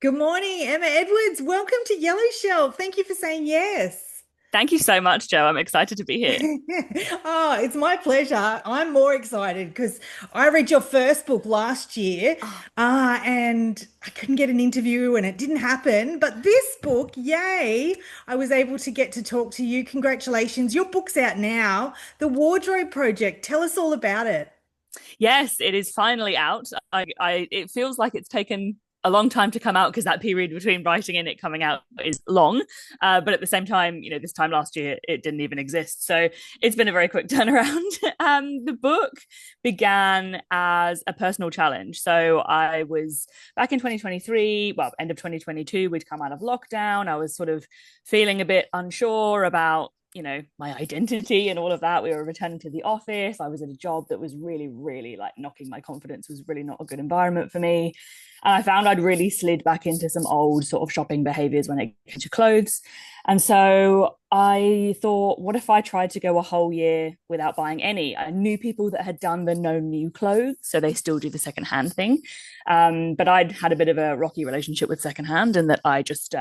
Good morning, Emma Edwards. Welcome to Yellow Shelf. Thank you for saying yes. Thank you so much, Joe. I'm excited to be here. Oh, it's my pleasure. I'm more excited because I read your first book last year, Oh, and I couldn't get an interview and it didn't happen. But this book, yay, I was able to get to talk to you. Congratulations. Your book's out now, The Wardrobe Project. Tell us all about it. yes, it is finally out. It feels like it's taken a long time to come out because that period between writing and it coming out is long. But at the same time, this time last year it didn't even exist, so it's been a very quick turnaround. The book began as a personal challenge. So I was back in 2023, well, end of 2022. We'd come out of lockdown. I was sort of feeling a bit unsure about my identity and all of that. We were returning to the office. I was in a job that was really, really like knocking my confidence, was really not a good environment for me. And I found I'd really slid back into some old sort of shopping behaviors when it came to clothes. And so I thought, what if I tried to go a whole year without buying any? I knew people that had done the no new clothes, so they still do the secondhand thing. But I'd had a bit of a rocky relationship with secondhand, and that I just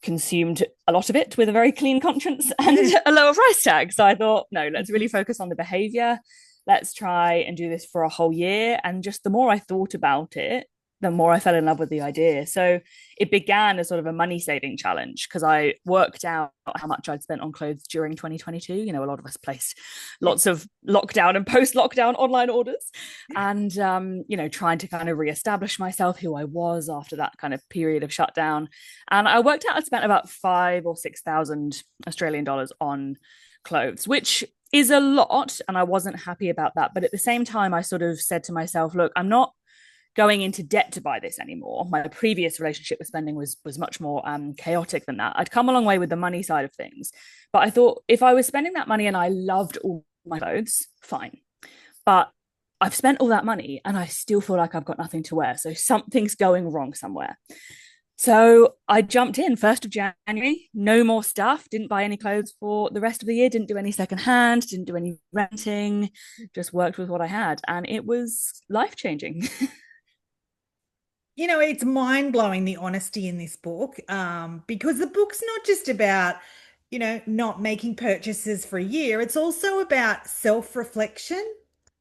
consumed a lot of it with a very clean conscience and a lower price tag. So I thought, no, let's really focus on the behavior. Let's try and do this for a whole year. And just the more I thought about it, the more I fell in love with the idea. So it began as sort of a money saving challenge because I worked out how much I'd spent on clothes during 2022. A lot of us placed Yeah. lots of lockdown and post lockdown online orders, and trying to kind of reestablish myself, who I was after that kind of period of shutdown. And I worked out I spent about 5 or 6 thousand Australian dollars on clothes, which is a lot, and I wasn't happy about that. But at the same time, I sort of said to myself, look, I'm not going into debt to buy this anymore. My previous relationship with spending was much more chaotic than that. I'd come a long way with the money side of things, but I thought if I was spending that money and I loved all my clothes, fine. But I've spent all that money and I still feel like I've got nothing to wear. So something's going wrong somewhere. So I jumped in 1st of January, no more stuff, didn't buy any clothes for the rest of the year, didn't do any secondhand, didn't do any renting, just worked with what I had. And it was life changing. It's mind blowing the honesty in this book, because the book's not just about, not making purchases for a year. It's also about self-reflection.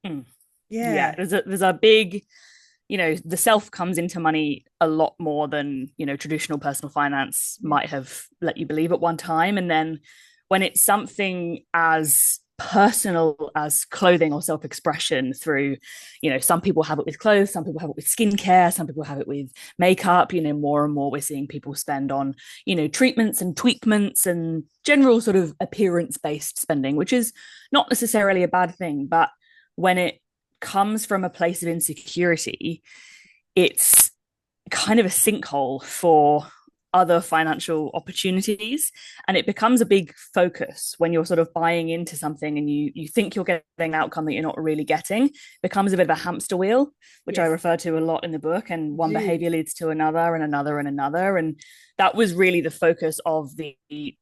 Yeah, Yeah. there's a big, the self comes into money a lot more than traditional personal finance Yeah. might have let you believe at one time. And then when it's something as personal as clothing or self-expression through, some people have it with clothes, some people have it with skincare, some people have it with makeup. More and more we're seeing people spend on treatments and tweakments and general sort of appearance based spending, which is not necessarily a bad thing. But when it comes from a place of insecurity, it's kind of a sinkhole for other financial opportunities, and it becomes a big focus when you're sort of buying into something and you think you're getting an outcome that you're not really getting. It becomes a bit of a hamster wheel, which I Yes. refer to a lot in the book, and one Do. behavior leads to another and another and another. And that was really the focus of the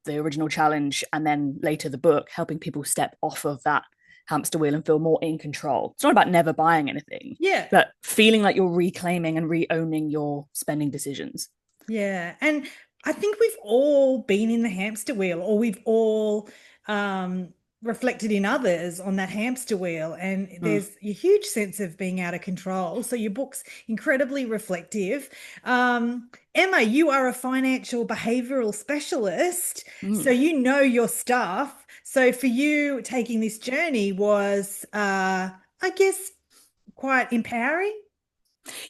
original challenge, and then later the book, helping people step off of that hamster wheel and feel more in control. It's not about never buying anything, Yeah. but feeling like you're reclaiming and re-owning your spending decisions. Yeah. And I think we've all been in the hamster wheel, or we've all reflected in others on that hamster wheel. And Mm, there's a huge sense of being out of control. So your book's incredibly reflective. Emma, you are a financial behavioral specialist, so mm. you know your stuff. So for you, taking this journey was, I guess, quite empowering.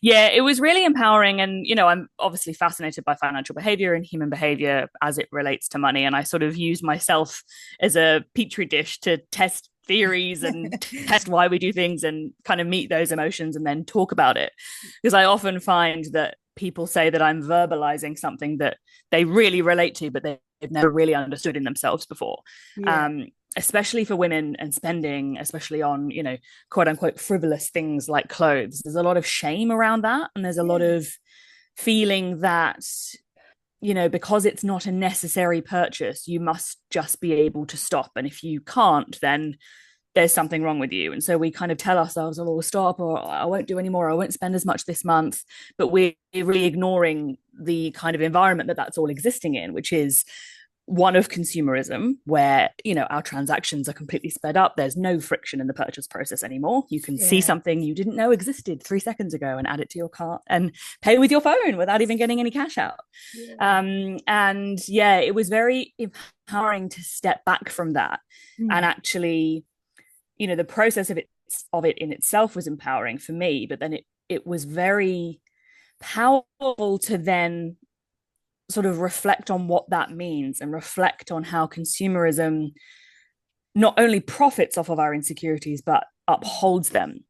Yeah, it was really empowering. And, I'm obviously fascinated by financial behavior and human behavior as it relates to money. And I sort of use myself as a petri dish to test theories and test why we do things and kind of meet those emotions and then talk about it. Because I often find that people say that I'm verbalizing something that they really relate to, but they've never really understood in themselves before. Yeah. Um, Especially for women and spending, especially on, quote unquote, frivolous things like clothes. There's a lot of shame around that. And there's a lot Yeah. of feeling that, because it's not a necessary purchase, you must just be able to stop. And if you can't, then there's something wrong with you. And so we kind of tell ourselves, oh, we'll stop, or I won't do anymore, I won't spend as much this month. But we're really ignoring the kind of environment that that's all existing in, which is one of consumerism, where our transactions are completely sped up. There's no friction in the purchase process anymore. You can see Yeah. something you didn't know existed 3 seconds ago and add it to your cart and pay with your phone without even getting any cash out. Yeah. And yeah, it was very empowering to step back from that. And Mm. actually, the process of it in itself was empowering for me, but then it was very powerful to then sort of reflect on what that means and reflect on how consumerism not only profits off of our insecurities but upholds them.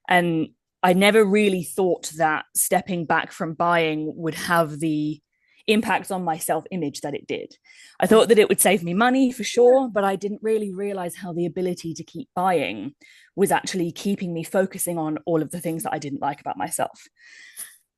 And I never really thought that stepping back from buying would have the impact on my self-image that it did. I thought that it would save me money for sure, but I didn't really realize how the ability to keep buying was actually keeping me focusing on all of the things that I didn't like about myself.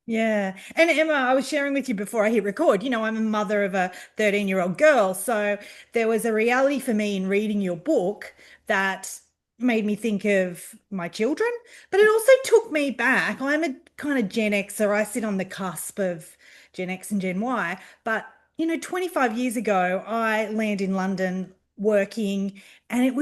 Yeah. And Emma, I was sharing with you before I hit record, I'm a mother of a 13-year-old girl. So there was a reality for me in reading your book that made me think of my children, but it also took me back. I'm a kind of Gen Xer. I sit on the cusp of Gen X and Gen Y. But, 25 years ago, I landed in London working, and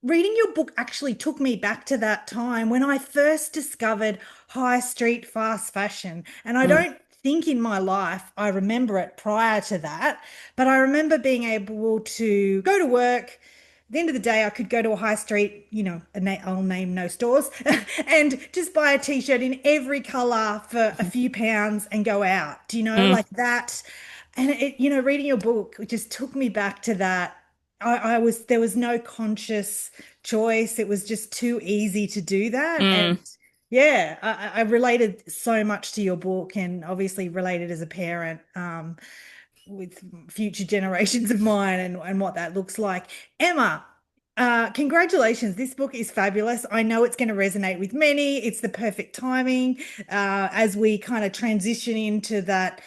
reading your book actually took me back to that time when I first discovered high street fast fashion. And I Mm, don't think in my life I remember it prior to that, but I remember being able to go to work. At the end of the day, I could go to a high street, I'll name no stores, and just buy a t-shirt in every color for a few pounds and go out, mm, like that. And reading your book, it just took me back to that. There was no conscious choice. It was just too easy to do that. And mm. yeah, I related so much to your book, and obviously related as a parent, with future generations of mine, and what that looks like. Emma, congratulations. This book is fabulous. I know it's going to resonate with many. It's the perfect timing, as we kind of transition into that,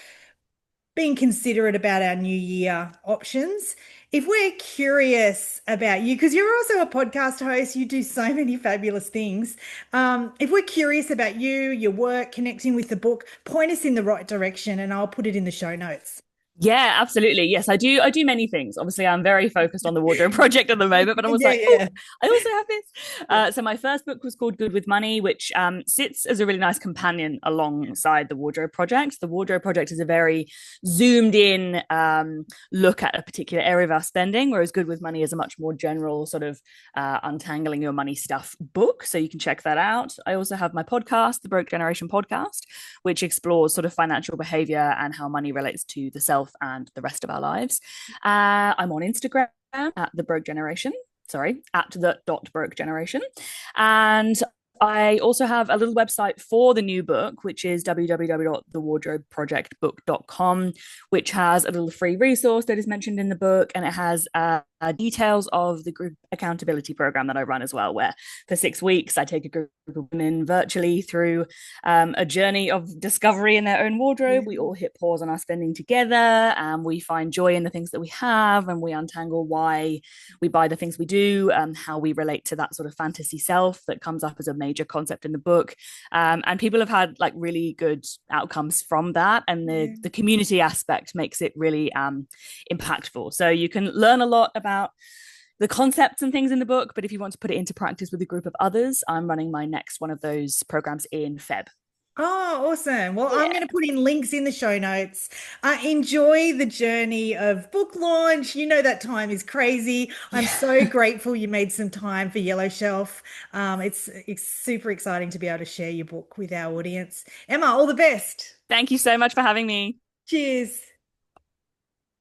being considerate about our new year options. If we're curious about you, because you're also a podcast host, you do so many fabulous things. If we're curious about you, your work, connecting with the book, point us in the right direction, and I'll put it in the show notes. Yeah, absolutely. Yes, I do. I do many things. Obviously, I'm very focused on the wardrobe project at the moment, but I was Yeah, like, oh, yeah. I also have this. Yeah. So my first book was called Good with Money, which sits as a really nice companion alongside the wardrobe project. The wardrobe project is a very zoomed in look at a particular area of our spending, whereas Good with Money is a much more general sort of untangling your money stuff book. So you can check that out. I also have my podcast, the Broke Generation podcast, which explores sort of financial behavior and how money relates to the self and the rest of our lives. I'm on Instagram at the Broke Generation. Sorry, at the dot broke generation. And I also have a little website for the new book, which is www.thewardrobeprojectbook.com, which has a little free resource that is mentioned in the book. And it has details of the group accountability program that I run as well, where for 6 weeks I take a group of women virtually through a journey of discovery in their own wardrobe. We all hit pause on our spending together, and we find joy in the things that we have, and we untangle why we buy the things we do, how we relate to that sort of fantasy self that comes up as a major concept in the book. And people have had like really good outcomes from that, and the community aspect makes it really impactful. So you can learn a lot about the concepts and things in the book, but if you want to put it into practice with a group of others, I'm running my next one of those programs in Feb. Oh, awesome. Well, I'm Yeah. going to put in links in the show notes. Enjoy the journey of book launch. You know that time is crazy. I'm Yeah. so grateful you made some time for Yellow Shelf. It's super exciting to be able to share your book with our audience. Emma, all the best. Thank you so much for having me. Cheers.